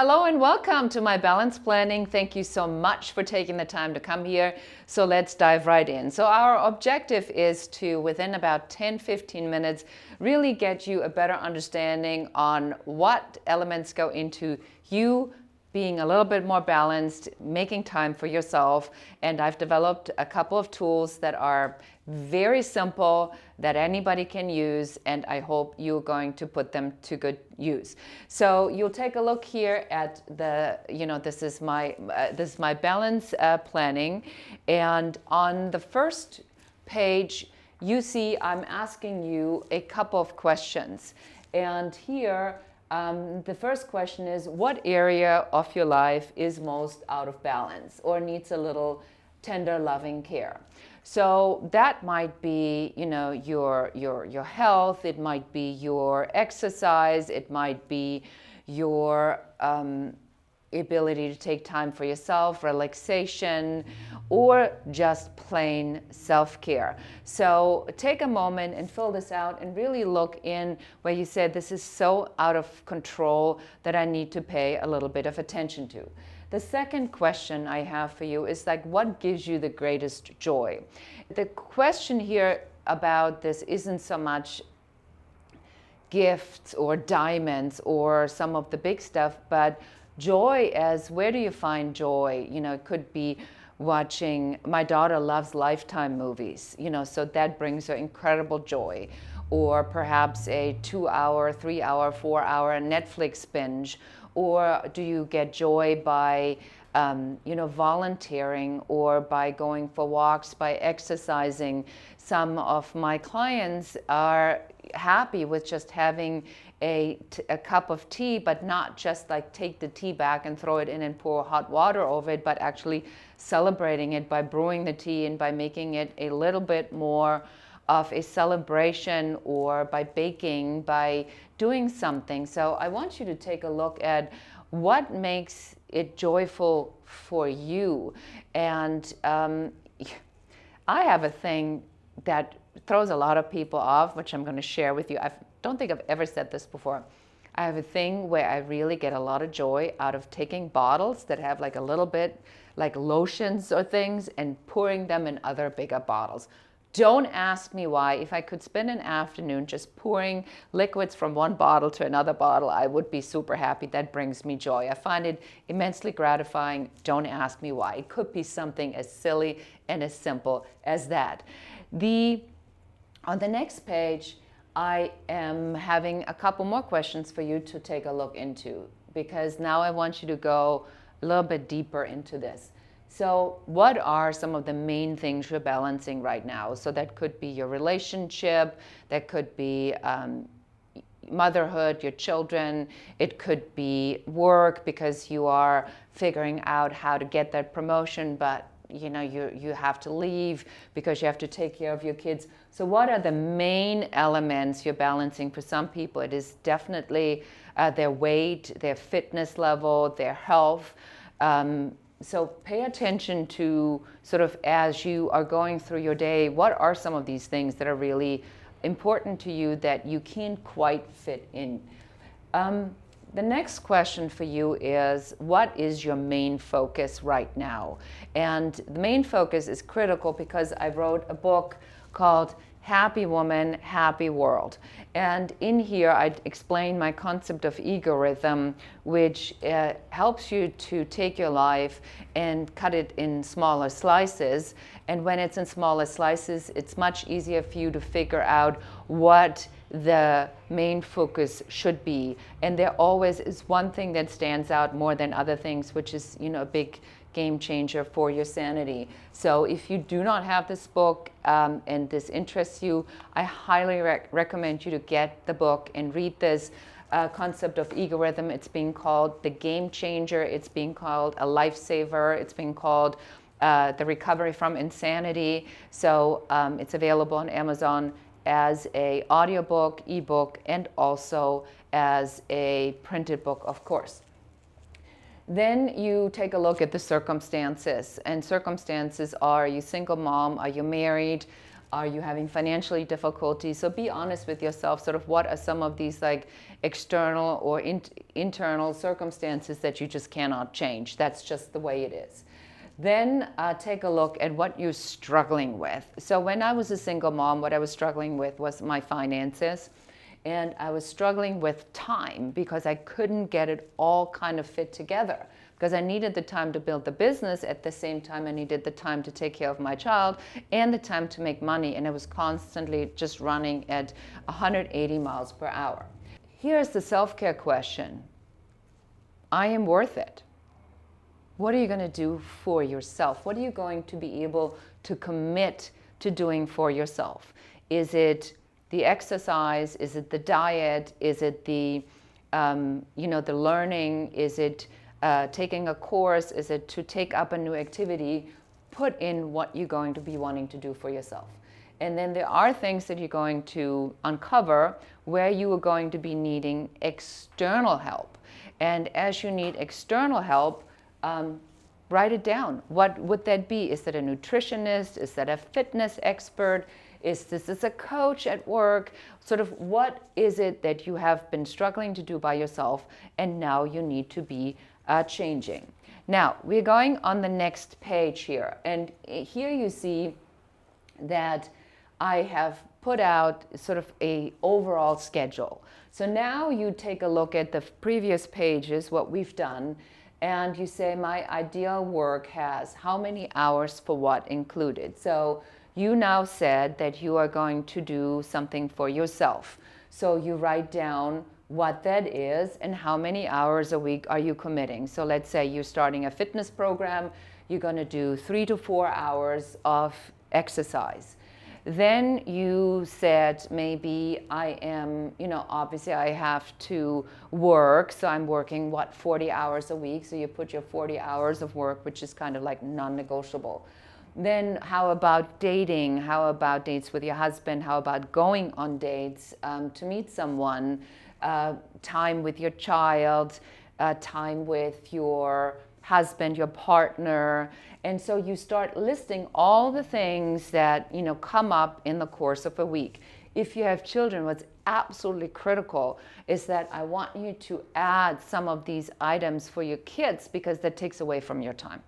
Hello and welcome to my balance planning. Thank you so much for taking the time to come here. So let's dive right in. So our objective is to, within about 10-15 minutes, really get you a better understanding on what elements go into you being a little bit more balanced, making time for yourself. And I've developed a couple of tools that are very simple that anybody can use, and I hope you're going to put them to good use. So you'll take a look here at the, this is my balance planning, and on the first page, you see I'm asking you a couple of questions, and here the first question is, what area of your life is most out of balance or needs a little tender, loving care? So that might be, your health. It might be your exercise. It might be your ability to take time for yourself, relaxation, or just plain self-care. So take a moment and fill this out and really look in where you said this is so out of control that I need to pay a little bit of attention to. The second question I have for you is like, what gives you the greatest joy? The question here about this isn't so much gifts or diamonds or some of the big stuff, but joy as, where do you find joy? It could be watching, my daughter loves Lifetime movies, so that brings her incredible joy. Or perhaps a 2-hour, 3-hour, 4-hour Netflix binge. Or do you get joy by, volunteering, or by going for walks, by exercising? Some of my clients are happy with just having a cup of tea, but not just like take the tea back and throw it in and pour hot water over it, but actually celebrating it by brewing the tea and by making it a little bit more of a celebration, or by baking, by doing something. So I want you to take a look at what makes it joyful for you. And I have a thing that throws a lot of people off, which I'm going to share with you. I don't think I've ever said this before. I have a thing where I really get a lot of joy out of taking bottles that have like a little bit like lotions or things and pouring them in other bigger bottles. Don't ask me why. If I could spend an afternoon just pouring liquids from one bottle to another bottle, I would be super happy. That brings me joy. I find it immensely gratifying. Don't ask me why. It could be something as silly and as simple as that. On the next page, I am having a couple more questions for you to take a look into, because now I want you to go a little bit deeper into this. So what are some of the main things you're balancing right now? So that could be your relationship, that could be motherhood, your children, it could be work because you are figuring out how to get that promotion, but you have to leave because you have to take care of your kids. So what are the main elements you're balancing? For some people, it is definitely their weight, their fitness level, their health. So pay attention to sort of, as you are going through your day, what are some of these things that are really important to you that you can't quite fit in? The next question for you is, what is your main focus right now? And the main focus is critical because I wrote a book called Happy Woman, Happy World. And in here, I explain my concept of ego rhythm, which helps you to take your life and cut it in smaller slices. And when it's in smaller slices, it's much easier for you to figure out what the main focus should be. And there always is one thing that stands out more than other things, which is, a big game changer for your sanity. So if you do not have this book and this interests you, I highly recommend you to get the book and read this concept of ego rhythm. It's being called the game changer. It's being called a lifesaver. It's being called the recovery from insanity. So it's available on Amazon as a audiobook, ebook, and also as a printed book, of course. Then you take a look at the circumstances, and circumstances are you single mom, are you married, Are you having financially difficulties? So be honest with yourself, sort of what are some of these like external or internal circumstances that you just cannot change. That's just the way it is. Then take a look at what you're struggling with. So when I was a single mom, what I was struggling with was my finances. And I was struggling with time because I couldn't get it all kind of fit together. Because I needed the time to build the business, at the same time I needed the time to take care of my child and the time to make money, and I was constantly just running at 180 miles per hour. Here's the self-care question. I am worth it. What are you going to do for yourself? What are you going to be able to commit to doing for yourself? Is it the exercise? Is it the diet? Is it the, the learning? Is it taking a course? Is it to take up a new activity? Put in what you're going to be wanting to do for yourself. And then there are things that you're going to uncover where you are going to be needing external help. And as you need external help, write it down. What would that be? Is that a nutritionist? Is that a fitness expert? Is this a coach at work? Sort of what is it that you have been struggling to do by yourself and now you need to be changing? Now, we're going on the next page here. And here you see that I have put out sort of a overall schedule. So now you take a look at the previous pages, what we've done, and you say my ideal work has how many hours for what included. So you now said that you are going to do something for yourself. So you write down what that is and how many hours a week are you committing. So let's say you're starting a fitness program, you're going to do 3 to 4 hours of exercise. Then you said maybe I am, obviously I have to work, so I'm working 40 hours a week. So you put your 40 hours of work, which is kind of like non-negotiable. Then how about dating? How about dates with your husband? How about going on dates to meet someone? Time with your child, time with your husband, your partner. And so you start listing all the things that come up in the course of a week. If you have children, what's absolutely critical is that I want you to add some of these items for your kids, because that takes away from your time.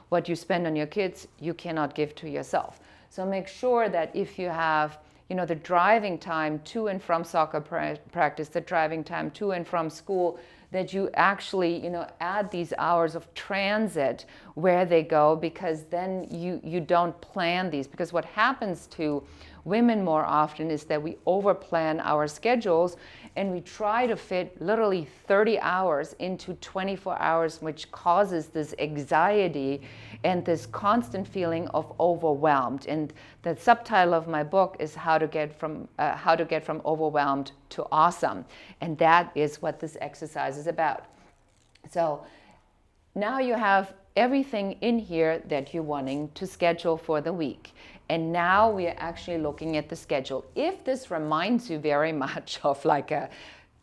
What you spend on your kids, you cannot give to yourself. So make sure that if you have the driving time to and from soccer practice, the driving time to and from school, that you actually, add these hours of transit where they go, because then you don't plan these. Because what happens to women more often is that we overplan our schedules and we try to fit literally 30 hours into 24 hours, which causes this anxiety and this constant feeling of overwhelmed. And the subtitle of my book is how to get from overwhelmed to awesome. And that is what this exercise is about. So now you have everything in here that you're wanting to schedule for the week. And now we are actually looking at the schedule. If this reminds you very much of like a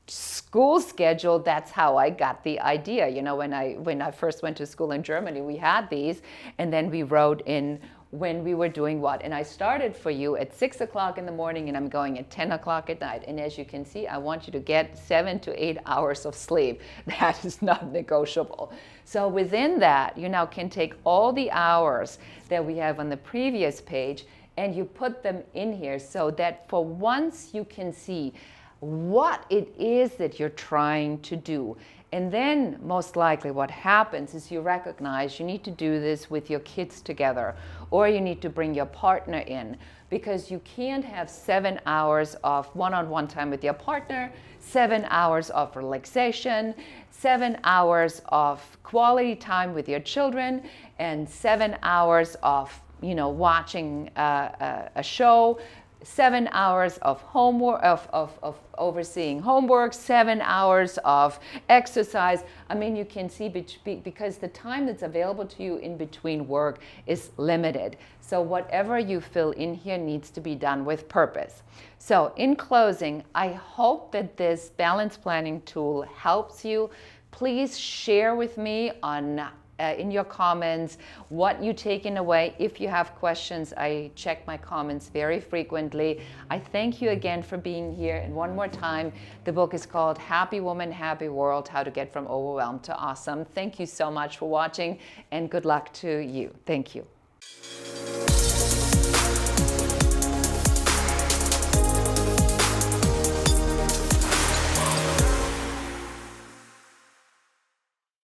school schedule, that's how I got the idea. When I first went to school in Germany, we had these, and then we wrote in when we were doing what. And I started for you at 6 o'clock in the morning and I'm going at 10 o'clock at night. And as you can see, I want you to get 7 to 8 hours of sleep. That is not negotiable. So within that, you now can take all the hours that we have on the previous page and you put them in here, so that for once you can see what it is that you're trying to do. And then most likely what happens is you recognize you need to do this with your kids together, or you need to bring your partner in, because you can't have 7 hours of one-on-one time with your partner, 7 hours of relaxation, 7 hours of quality time with your children, and 7 hours of watching a show, 7 hours of homework, of overseeing homework, 7 hours of exercise. I mean, you can see because the time that's available to you in between work is limited. So whatever you fill in here needs to be done with purpose. So in closing, I hope that this balance planning tool helps you. Please share with me on in your comments what you're taking away. If you have questions, I check my comments very frequently. I thank you again for being here. And one more time, the book is called Happy Woman, Happy World, How to Get from Overwhelmed to Awesome. Thank you so much for watching, and good luck to you. Thank you.